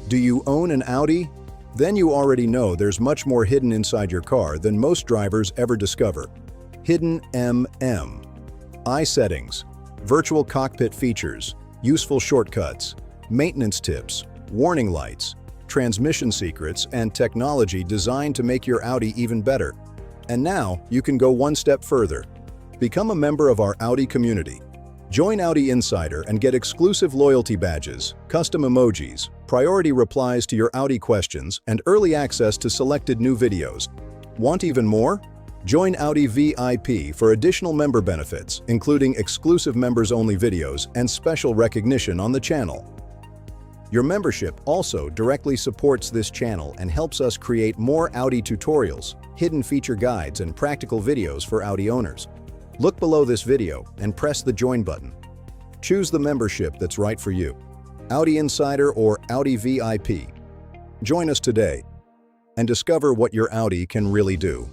Do you own an Audi? Then you already know there's much more hidden inside your car than most drivers ever discover. Hidden I settings, virtual cockpit features, useful shortcuts, maintenance tips, warning lights, transmission secrets, and technology designed to make your Audi even better. And now, you can go one step further. Become a member of our Audi community. Join Audi Insider and get exclusive loyalty badges, custom emojis, priority replies to your Audi questions, and early access to selected new videos. Want even more? Join Audi VIP for additional member benefits, including exclusive members-only videos and special recognition on the channel. Your membership also directly supports this channel and helps us create more Audi tutorials, hidden feature guides, and practical videos for Audi owners. Look below this video and press the Join button. Choose the membership that's right for you, Audi Insider or Audi VIP. Join us today and discover what your Audi can really do.